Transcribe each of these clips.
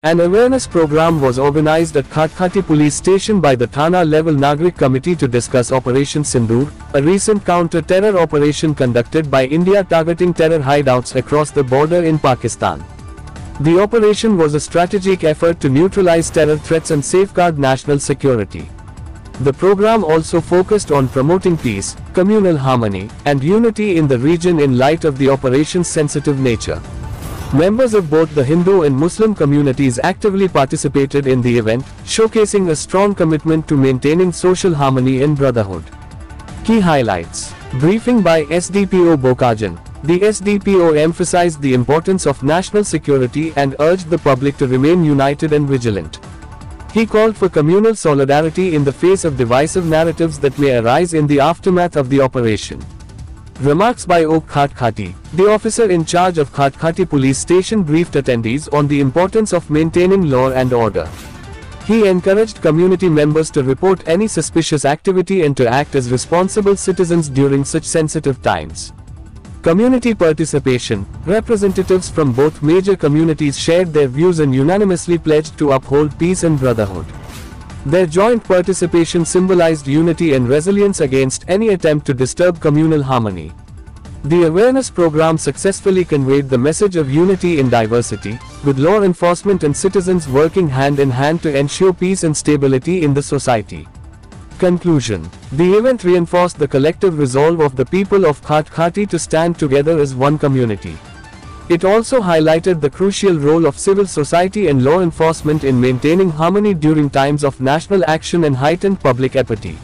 An awareness program was organized at Khatkhati police station by the Thana level Nagrik committee to discuss Operation Sindoor, a recent counter-terror operation conducted by India targeting terror hideouts across the border in Pakistan. The operation was a strategic effort to neutralize terror threats and safeguard national security. The program also focused on promoting peace, communal harmony, and unity in the region in light of the operation's sensitive nature. Members of both the Hindu and Muslim communities actively participated in the event, showcasing a strong commitment to maintaining social harmony and brotherhood. Key highlights. Briefing by SDPO Bokajan. The SDPO emphasized the importance of national security and urged the public to remain united and vigilant. He called for communal solidarity in the face of divisive narratives that may arise in the aftermath of the operation. Remarks by O. Khatkhati. The officer in charge of Khatkhati police station briefed attendees on the importance of maintaining law and order. He encouraged community members to report any suspicious activity and to act as responsible citizens during such sensitive times. Community participation. Representatives from both major communities shared their views and unanimously pledged to uphold peace and brotherhood. Their joint participation symbolized unity and resilience against any attempt to disturb communal harmony. The awareness program successfully conveyed the message of unity in diversity, with law enforcement and citizens working hand in hand to ensure peace and stability in the society. Conclusion. The event reinforced the collective resolve of the people of Khatkhati to stand together as one community. It also highlighted the crucial role of civil society and law enforcement in maintaining harmony during times of national action and heightened public apathy.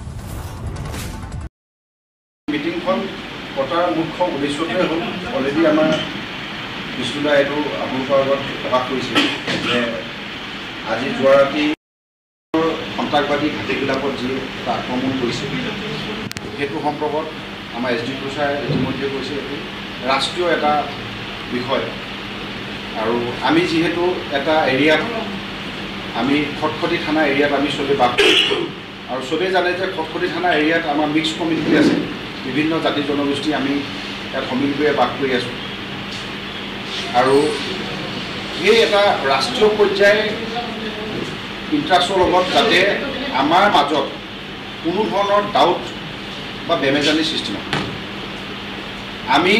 Meeting Potar Mukho Udishute already Ama Vishnuda Edu Abuka Tabaku Aji Juarati Kontakbadi Katikilapot Ji Takomun Kuisi Hetu Homprobot Ama SD Kusha Etimodia Kuisi Rastio Eta বিষয় আৰু আমি যেহেতু এটা এৰিয়াত আমি খটখটি থানা এৰিয়াত আমি সবে বাস আৰু সবে জানে যে খটখটি থানা এৰিয়াত আমাৰ মিক্স কমিউনিটি আছে বিভিন্ন জাতি জনগোষ্ঠী আমি এটা কমিউনিটিয়ে বাস কৰি আছো আৰু এই এটা ৰাষ্ট্ৰীয় পৰ্যায়ে ইন্টাৰেষ্টৰ লগত যাতে আমাৰ মাজত কোনো ধৰণৰ ডাউট বা বেমেজানি সৃষ্টি নহয় আমি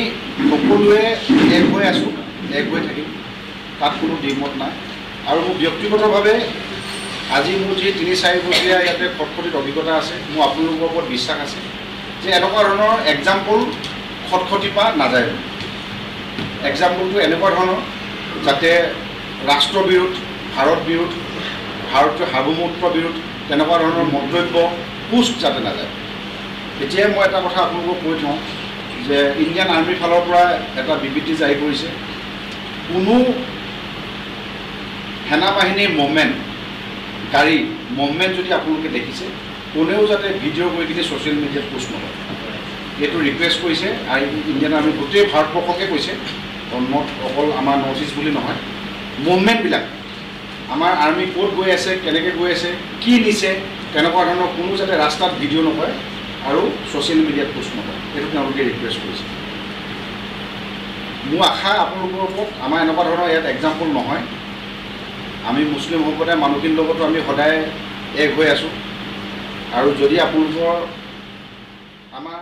সকলোৱে এক হৈ আছো এক হৈ থাকিম তাত কোনো দ্বিমত নাই আৰু মোৰ ব্যক্তিগতভাৱে আজি মোৰ যে ৩-৪ বছৰীয়া ইয়াতে খটখটিত অভিজ্ঞতা আছে মোৰ আপোনালোকৰ ওপৰত বিশ্বাস আছে যে এনেকুৱা ধৰণৰ এক্সাম্পল খটখটি পা নাযায় এক্সাম্পলটো এনেকুৱা ধৰণৰ যাতে ৰাষ্ট্ৰ বিৰোধ ভাৰত বিৰোধ ভাৰতীয় সাৰ্বভৌমত্ব বিৰোধ তেনেকুৱা ধৰণৰ মন্তব্য পোষ্ট যাতে নাযায় এতিয়া মই এটা কথা আপোনালোকক কৈ থওঁ যে ইণ্ডিয়ান আৰ্মি ফালৰ পৰা এটা বিবৃতি জাৰি কৰিছে কোনো সেনা বাহিনীৰ মুভমেণ্ট গাড়ী মুভমেণ্ট যদি আপোনালোকে দেখিছে কোনেও যাতে ভিডিঅ' কৰি কিনে ছ'চিয়েল মিডিয়াত পোষ্ট নকৰে এইটো ৰিকুৱেষ্ট কৰিছে আৰু ইণ্ডিয়ান আৰ্মি গোটেই ভাৰতবৰ্ষকে কৈছে অকল আমাৰ নৰ্থ ইষ্ট বুলি নহয় মুভমেণ্টবিলাক আমাৰ আৰ্মি ক'ত গৈ আছে কেনেকৈ গৈ আছে কি নিছে তেনেকুৱা ধৰণৰ কোনো যাতে ৰাস্তাত ভিডিঅ' নকৰে আৰু ছ'চিয়েল মিডিয়াত পোষ্ট নকৰে এইটো তেওঁলোকে ৰিকুৱেষ্ট কৰিছে মোৰ আশা আপোনালোকৰ ওপৰত আমাৰ এনেকুৱা ধৰণৰ ইয়াত এক্সাম্পল নহয় আমি মুছলিম সম্প্ৰদায়ৰ মানুহখিনিৰ লগতো আমি সদায় এক হৈ আছোঁ আৰু যদি আপোনালোকৰ আমাৰ